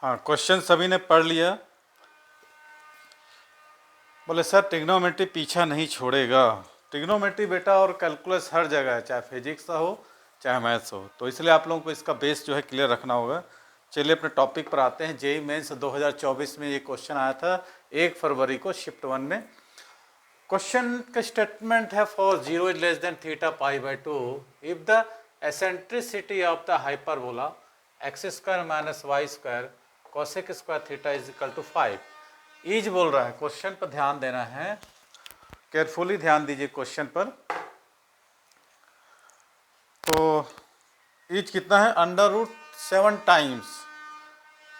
हाँ, क्वेश्चन सभी ने पढ़ लिया। बोले सर ट्रिग्नोमेट्री पीछा नहीं छोड़ेगा। ट्रिग्नोमेट्री बेटा और कैलकुलस हर जगह है, चाहे फिजिक्स हो चाहे मैथ्स हो, तो इसलिए आप लोगों को इसका बेस जो है क्लियर रखना होगा। चलिए अपने टॉपिक पर आते हैं। जेईई मेंस 2024 में ये क्वेश्चन आया था 1 फरवरी को शिफ्ट 1 में। क्वेश्चन का स्टेटमेंट है for 0 is less than theta pi by 2 if the eccentricity of the hyperbola x square minus y square cosec square theta is equal to 5। ईज बोल रहा है, क्वेश्चन पर ध्यान देना है, केयरफुली ध्यान दीजिए क्वेश्चन पर। तो ईज कितना है? √7 times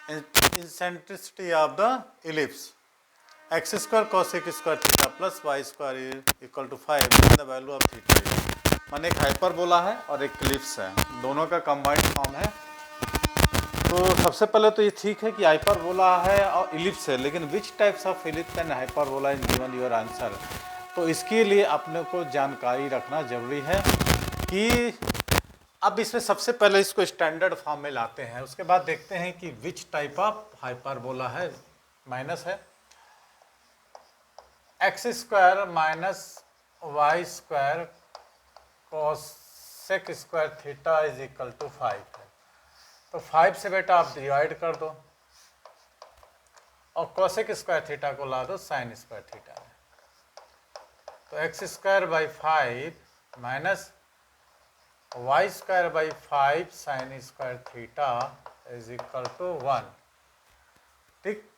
eccentricity of the ellipse x square cosec square theta plus y square equal to 5 the value of theta. माने एक हाइपरबोला है और एक इलिप्स है, दोनों का कंबाइंड फॉर्म है। तो सबसे पहले तो ये ठीक है कि हाइपरबोला है और इलिप्स है, लेकिन which types of ellipse and hyperbola is given your answer. तो इसके लिए अपने को जानकारी रखना जरूरी है कि अब इसमें सबसे पहले इसको स्टैंडर्ड फॉर्म में लाते हैं, उसके बाद देखते हैं कि विच टाइप ऑफ हाइपरबोला है। माइनस है x square minus y square cosec square theta is equal to 5 है। तो 5 से बेटा आप डिवाइड कर दो और कोसेक स्क्वायर थीटा को ला दो साइन स्क्वायर थीटा में। तो x square by 5 minus y square by 5 sine square theta is equal to 1। ठीक,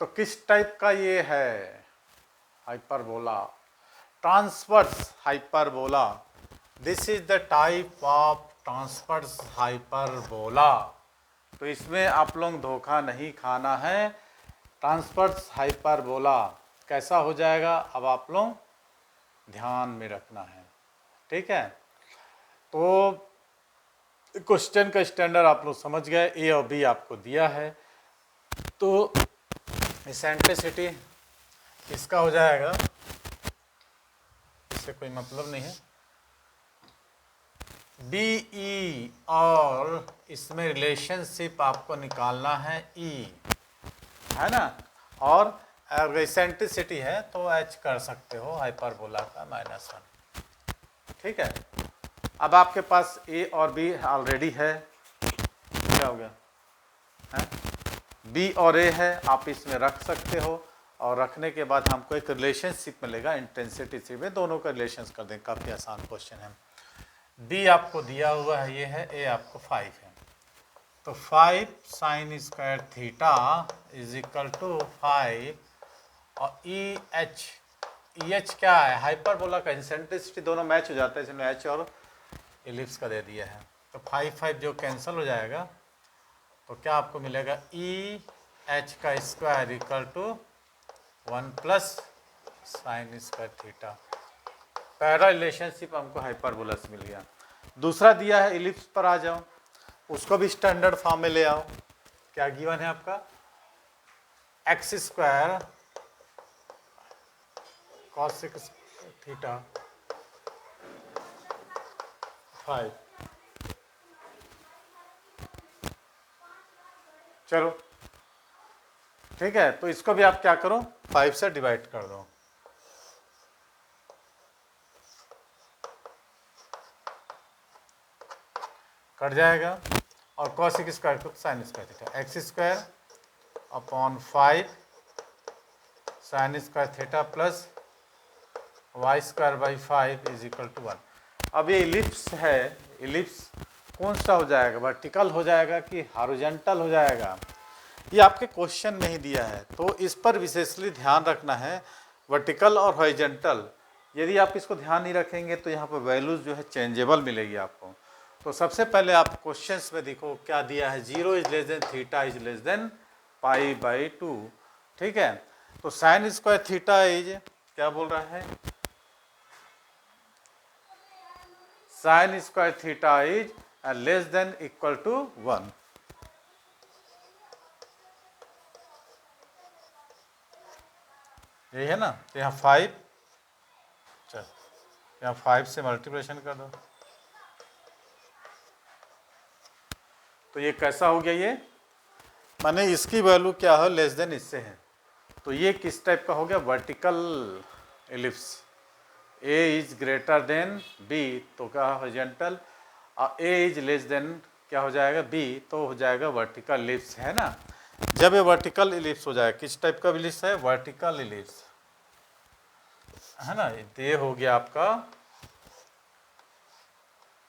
तो किस टाइप का ये है? Hyperbola, transverse hyperbola. This is the type of transverse hyperbola. तो इसमें आप लोग धोखा नहीं खाना है। ट्रांसवर्स हाइपरबोला कैसा हो जाएगा, अब आप लोग ध्यान में रखना है, ठीक है। तो क्वेश्चन का स्टैंडर्ड आप लोग समझ गए, ए और बी आपको दिया है। तो एसेंट्रिसिटी इसका हो जाएगा, इससे कोई मतलब नहीं है, बी ई, और इसमें रिलेशनशिप आपको निकालना है ई, है ना। और अगर एसेंट्रिसिटी है तो एच कर सकते हो हाइपरबोला का -1, ठीक है। अब आपके पास ए और बी ऑलरेडी है, क्या हो गया है? बी और ए है, आप इसमें रख सकते हो, और रखने के बाद हमको एक रिलेशनशिप मिलेगा इंटेंसिटी से में, दोनों का रिलेशन कर दें। काफ़ी आसान क्वेश्चन है। बी आपको दिया हुआ है ये है, ए आपको 5 है। तो 5 sine square theta is equal to 5 और ई एच क्या है? हाइपरबोला का एसेंट्रिसिटी, दोनों मैच हो जाता है, इसमें एच और इलिप्स का दे दिया है। तो 5 जो कैंसिल हो जाएगा, तो क्या आपको मिलेगा? ई एच का square equal to 1 plus sine square theta. पहला रिलेशनशिप हमको हाइपरबोला से मिल गया। दूसरा दिया है इलिप्स पर आ जाओ, उसको भी स्टैंडर्ड फॉर्म में ले आओ। क्या गिवन है आपका? X square cosec theta 5। चलो ठीक है, तो इसको भी आप क्या करो, 5 से डिवाइड कर दो। कट जाएगा, और कॉसेक स्क्वायर को sine square theta, x square upon 5 sine square theta plus y square by 5 is equal to 1। अब ये इलिप्स है, इलिप्स कौन सा हो जाएगा? वर्टिकल हो जाएगा कि हॉरिजॉन्टल हो जाएगा? ये आपके क्वेश्चन में ही दिया है, तो इस पर विशेषली ध्यान रखना है, वर्टिकल और हॉरिजॉन्टल। यदि आप इसको ध्यान नहीं रखेंगे तो यहाँ पर वैल्यूज जो है चेंजेबल मिलेगी आपको। तो सबसे पहले आप क्वेश्चंस में देखो क्या दिया है, 0 is less than theta is less than pi by 2, ठीक है। तो साइन स्क्वायर थीटा इज क्या बोल रहा है? Sine square theta is less than equal to 1। यही है ना। तो यहाँ 5, चल यहाँ 5 से मल्टीप्लिकेशन कर दो, तो तो ये कैसा हो गया, ये माने इसकी वैल्यू क्या है, लेस देन इससे है। तो ये किस टाइप का हो गया, vertical ellipse. A is greater than B तो क्या हॉरिजॉन्टल, और ए इज लेस देन क्या हो जाएगा, बी तो हो जाएगा वर्टिकल एलिप्स, है ना। जब ये वर्टिकल एलिप्स हो जाए, किस टाइप का एलिप्स है, वर्टिकल एलिप्स, है ना। ये हो गया आपका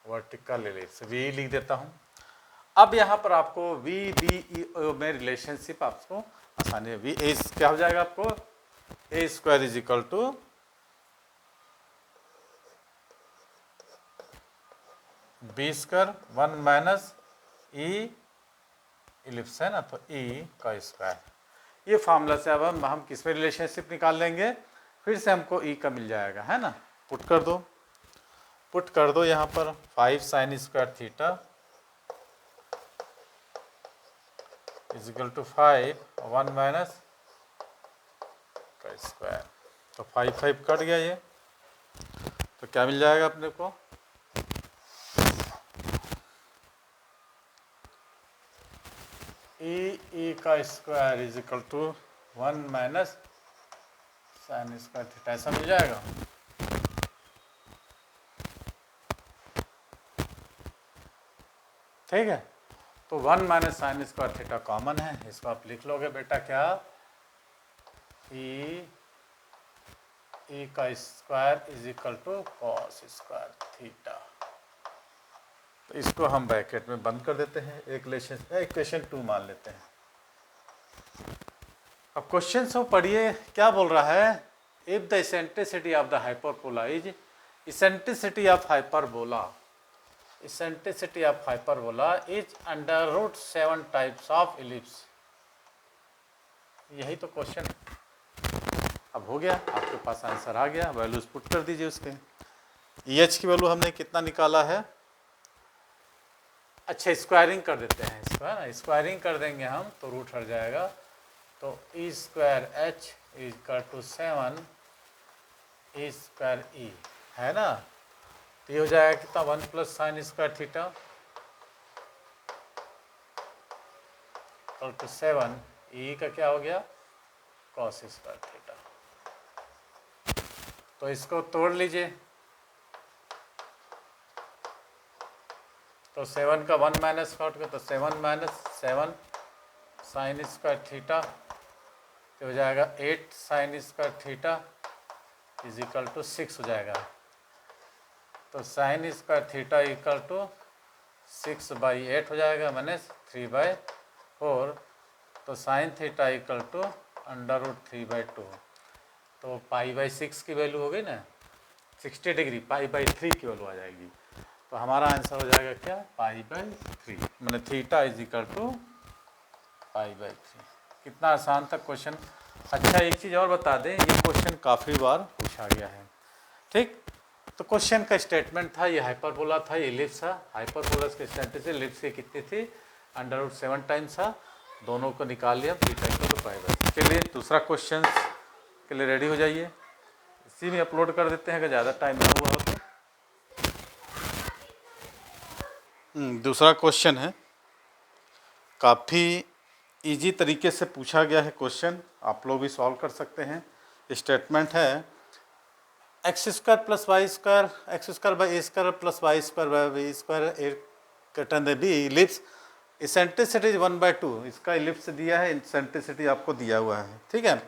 वर्टिकल एलिप्स, वी लिख देता हूं। अब यहाँ पर आपको वी बी ई में रिलेशनशिप आपको आसानी है। वी ए क्या हो जाएगा आपको, A square is equal to B square 1 minus E ellipse, है ना, तो ई का स्क्वायर। ये फार्मूला से अब हम किस में रिलेशनशिप निकाल लेंगे, फिर से हमको ई का मिल जाएगा, है ना। पुट कर दो यहाँ पर 5 sine square theta is equal to 5 1 minus का स्क्वायर। तो 5 5 कट गया ये, तो क्या मिल जाएगा अपने को, ई का square is equal to 1 minus sine square theta, ऐसा मिल जाएगा। ठीक है, तो 1 minus sine square theta common है, इसको आप लिख लोगे बेटा क्या, ई का square is equal to cos square theta. तो इसको हम ब्रैकेट में बंद कर देते हैं, इक्वेशन 2 मान लेते हैं। अब क्वेश्चन से पढ़िए क्या बोल रहा है, if the eccentricity of the hyperbola is eccentricity of hyperbola is under root 7 types of ellipse. यही तो क्वेश्चन है। अब हो गया, आपके पास आंसर आ गया, वैल्यूज पुट कर दीजिए उसके। एच की वैल्यू हमने कितना निकाला है, अच्छा स्क्वायरिंग कर देते हैं, स्क्वायरिंग कर देंगे हम तो रूट हट जाएगा। तो E square H is equal to 7 E square E, है ना। तो ये हो जाएगा कितना, 1 plus sine square theta equal to 7 E का क्या हो गया, कॉस स्क्वायर थीटा। तो इसको तोड़ लीजिए, तो 7 का 1 माइनस काट के, तो 7 माइनस 7 साइन स्क्वायर थीटा, तो हो जाएगा 8 sine square theta is equal to 6 हो जाएगा। तो sine square theta equal to 6/8 हो जाएगा, माने 3/4। तो sine theta equal to under root 3/2। तो π/6 की वैल्यू हो गई ना 60 डिग्री, π/3 की वैल्यू आ जाएगी। तो हमारा आंसर हो जाएगा क्या, π/3, मैंने थीटा इज इक्वल टू π/3। कितना आसान था क्वेश्चन। अच्छा एक चीज़ और बता दें, ये क्वेश्चन काफ़ी बार पूछा गया है, ठीक। तो क्वेश्चन का स्टेटमेंट था, ये हाइपरबोला था, ये इलिप्स था। हाइपरबोलस के स्टेटमेंट से इलिप्स की कितनी थी, अंडर रूट 7 टाइम्स था। दोनों को निकाल लिया, थीटा इक्वल टू π/3। चलिए दूसरा क्वेश्चन के लिए रेडी हो जाइए, इसी में अपलोड कर देते हैं अगर ज़्यादा टाइम ना हुआ हो तो। दूसरा क्वेश्चन है, काफ़ी इजी तरीके से पूछा गया है क्वेश्चन, आप लोग भी सॉल्व कर सकते हैं। स्टेटमेंट है x square plus y square, x square by a square plus y square by b square a कटन बी इलिप्स इसेंट्रिसिटी 1/2। इसका इलिप्स दिया है, इसेंट्रिसिटी आपको दिया हुआ है, ठीक है।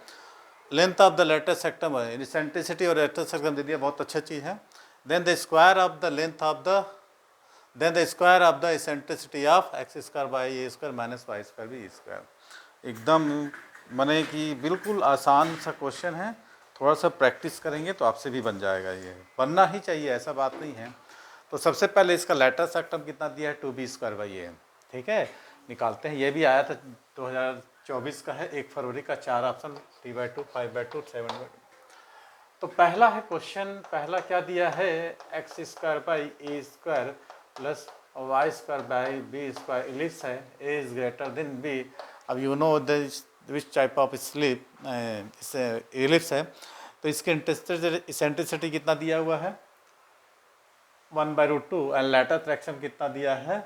Length of the latus rectum, eccentricity और लेटर सेक्टम दे दिया, बहुत अच्छा चीज़ है। Then the square of the length of the eccentricity of x square by a square minus y square b square. एकदम माने कि बिल्कुल आसान सा क्वेश्चन है, थोड़ा सा प्रैक्टिस करेंगे तो आपसे भी बन जाएगा, ये बनना ही चाहिए, ऐसा बात नहीं है। तो सबसे पहले इसका लेटर सेक्टम कितना दिया है, 2b²/a, ठीक है, निकालते हैं। ये भी आया था 2024 का है, 1 फरवरी का, 4 ऑप्शन 3/2 5/2 7/2। तो पहला है क्वेश्चन, पहला क्या दिया है, x square by a square plus y square by b square ellipse है, a is greater than b. अब you know which type of slip ellipse है, तो इसके इसेंट्रिसिटी कितना दिया हुआ है 1/√2 एंड लेटर ट्रैक्शन कितना दिया है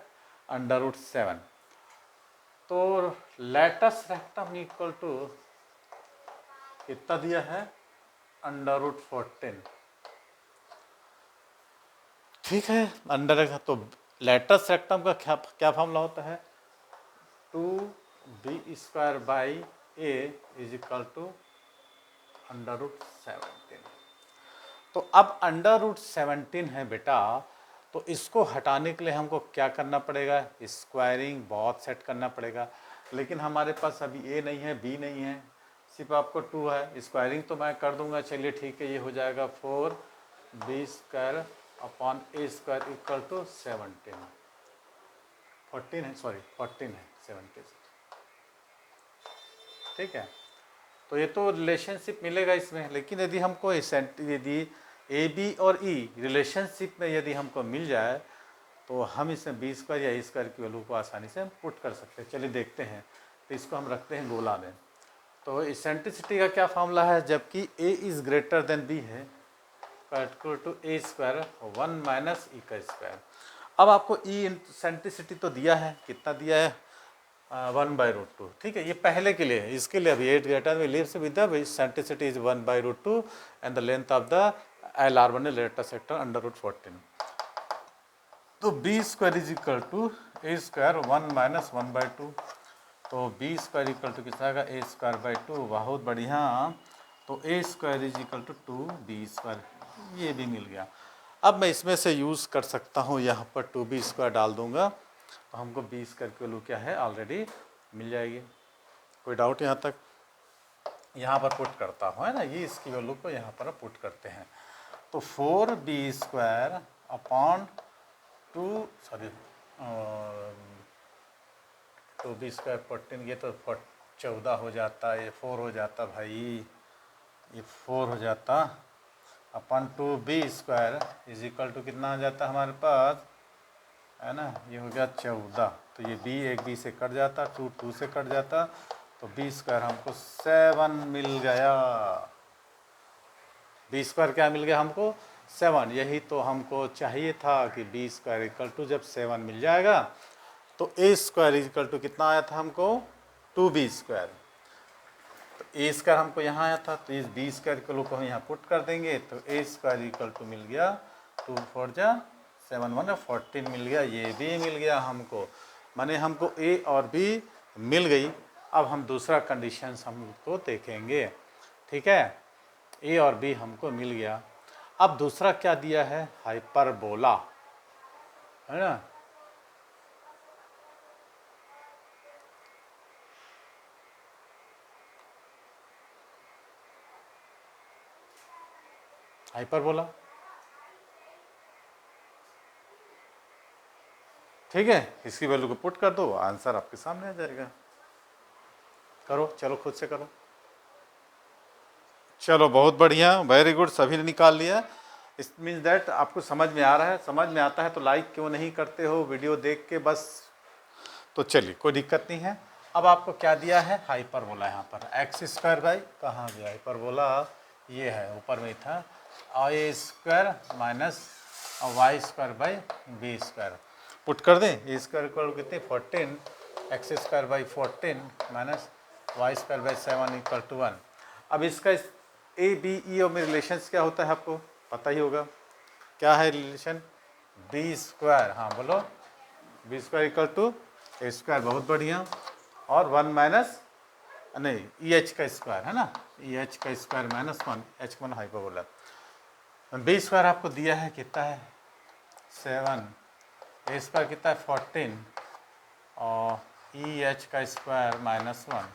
अंडर रूट 7। तो लेटस रेक्टम इक्वल टू कितना दिया है, √14। ठीक है, अंडर तो लेटस रेक्टम का क्या क्या फॉर्मूला होता है, 2b² इज इक्वल टू √17। तो अब √17 है बेटा, तो इसको हटाने के लिए हमको क्या करना पड़ेगा, स्क्वायरिंग बहुत सेट करना पड़ेगा। लेकिन हमारे पास अभी ए नहीं है, बी नहीं है, सिर्फ आपको 2 है। स्क्वायरिंग तो मैं कर दूंगा, चलिए ठीक है, ये हो जाएगा 4b² upon a² equal to 17। 14 है, सॉरी 14 है, 17। ठीक है, तो ये तो रिलेशनशिप मिलेगा इसमें। लेकिन यदि हमको यदि ए बी और ई रिलेशनशिप में यदि हमको मिल जाए तो हम इसमें b² या a² की वैल्यू को आसानी से पुट कर सकते हैं। चलिए देखते हैं। तो इसको हम रखते हैं गोला में। तो इसेंट्रिसिटी का क्या फॉर्मूला है, जबकि a is greater than b है, equal to a² 1 minus e का स्क्वायर। अब आपको ई इसेंट्रिसिटी तो दिया है, कितना दिया है, 1/√2। ठीक है, ये पहले के लिए है। इसके लिए अभी 8 ग्रेटर में leaves with the eccentricity is 1/√2 and the length of the LR1 latus rectum √14। तो b² is equal to a² 1 minus 1/2। तो b² इक्वल टू कितना आएगा, a²/2। बहुत बढ़िया। तो a² is equal to 2b², ये भी मिल गया। अब मैं इसमें से यूज़ कर सकता हूँ, यहाँ पर 2b² डाल दूंगा तो हमको b² की वैल्यू क्या है ऑलरेडी मिल जाएगी। कोई डाउट यहाँ तक? यहाँ पर पुट करता हूँ, है ना, ये इसकी वैल्यू को यहाँ पर पुट करते हैं। तो 4b² अपॉन 2b² 14, ये तो 14 हो जाता, ये 4 हो जाता भाई, ये 4 हो जाता अपन 2b² इज इक्वल टू कितना आ जाता हमारे पास, है ना, ये हो गया 14। तो ये b एक b से कट जाता, 2 2 से कट जाता, तो b² हमको 7 मिल गया। b² क्या मिल गया हमको, 7। यही तो हमको चाहिए था कि b² इक्वल टू जब 7 मिल जाएगा तो a² इक्वल टू कितना आया था हमको, 2b²। तो a² हमको यहाँ आया था, तो इस b² को हम यहाँ पुट कर देंगे, तो a² इक्वल टू मिल गया 2 4 जा 7 1 14 मिल गया। ये भी मिल गया हमको, माने हमको a और b मिल गई। अब हम दूसरा कंडीशन हमको देखेंगे। ठीक है, a और b हमको मिल गया। अब दूसरा क्या दिया है, हाइपरबोला, है ना। हाइपरबोला, ठीक है, इसकी वैल्यू को पुट कर दो, आंसर आपके सामने आ जाएगा। करो, चलो खुद से करो। चलो बहुत बढ़िया, वेरी गुड, सभी ने निकाल लिया। इट मीन्स दैट आपको समझ में आ रहा है। समझ में आता है तो लाइक क्यों नहीं करते हो वीडियो देख के बस। तो चलिए, कोई दिक्कत नहीं है। अब आपको क्या दिया है, हाइपरबोला। यहाँ पर x² बाई, कहाँ गया हाइपरबोला, ये है ऊपर में था, a² minus y² by b²। Put कर दें, a² इक्वल कितने 14, x² by 14 minus y² by 7 equal to 1। अब इसका ए बी ई और में रिलेशन क्या होता है आपको पता ही होगा, क्या है रिलेशन, b²। हाँ बोलो, b² इक्वल टू a², बहुत बढ़िया। और 1 माइनस नहीं EH का स्क्वायर, है ना, EH का square minus 1, H1 hyperbola. b² आपको दिया है कितना है 7, a² कितना है 14 और EH का स्क्वायर माइनस 1,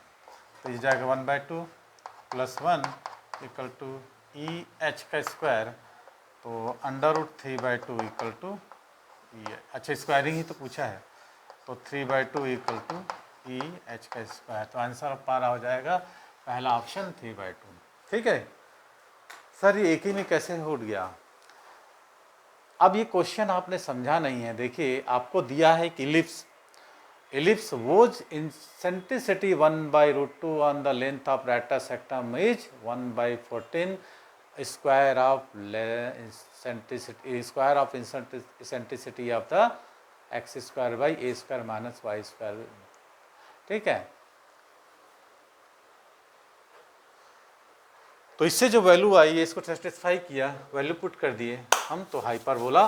तो इस जाएगा 1/2 प्लस 1 इक्वल टू EH का स्क्वायर, तो √3/2 इक्वल टू अच्छा स्क्वायरिंग ही तो पूछा है, तो 3/2 इक्वल टू EH का स्क्वायर। तो आंसर पारा हो जाएगा पहला ऑप्शन 3/2। ठीक है सर, ये एक ही में कैसे हो गया। अब ये क्वेश्चन आपने समझा नहीं है। देखिए आपको दिया है कि ellipse whose eccentricity 1/√2 on the length of rata sectum is 1/14 square of eccentricity of the x² by a² minus y²। ठीक है। तो इससे जो वैल्यू आई है इसको सेटिस्फाई किया, वैल्यू पुट कर दिए हम, तो हाइपरबोला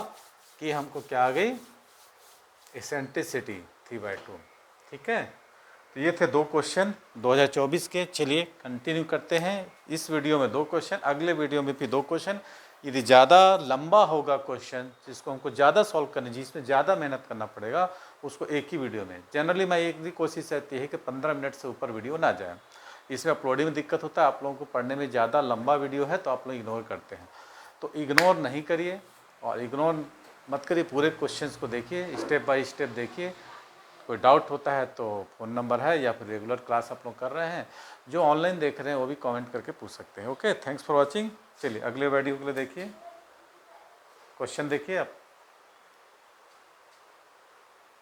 कि हमको क्या आ गई, एसेंट्रिसिटी 3/2। ठीक है, तो ये थे 2 क्वेश्चन 2024 के। चलिए कंटिन्यू करते हैं। इस वीडियो में 2 क्वेश्चन, अगले वीडियो में भी 2 क्वेश्चन। यदि ज़्यादा लंबा होगा क्वेश्चन जिसको हमको ज़्यादा सॉल्व करना, जिसमें ज़्यादा मेहनत करना पड़ेगा, उसको एक ही वीडियो में, जनरली मैं एक भी कोशिश रहती है कि 15 मिनट से ऊपर वीडियो ना जाए। इसमें अपलोडिंग में दिक्कत होता है, आप लोगों को पढ़ने में ज़्यादा लंबा वीडियो है तो आप लोग इग्नोर करते हैं, तो इग्नोर नहीं करिए। और इग्नोर मत करिए, पूरे क्वेश्चंस को देखिए, स्टेप बाय स्टेप देखिए। कोई डाउट होता है तो फ़ोन नंबर है, या फिर रेगुलर क्लास आप लोग कर रहे हैं, जो ऑनलाइन देख रहे हैं वो भी कमेंट करके पूछ सकते हैं। Okay, thanks for watching. चलिए अगले वीडियो के लिए देखिए, क्वेश्चन देखिए आप।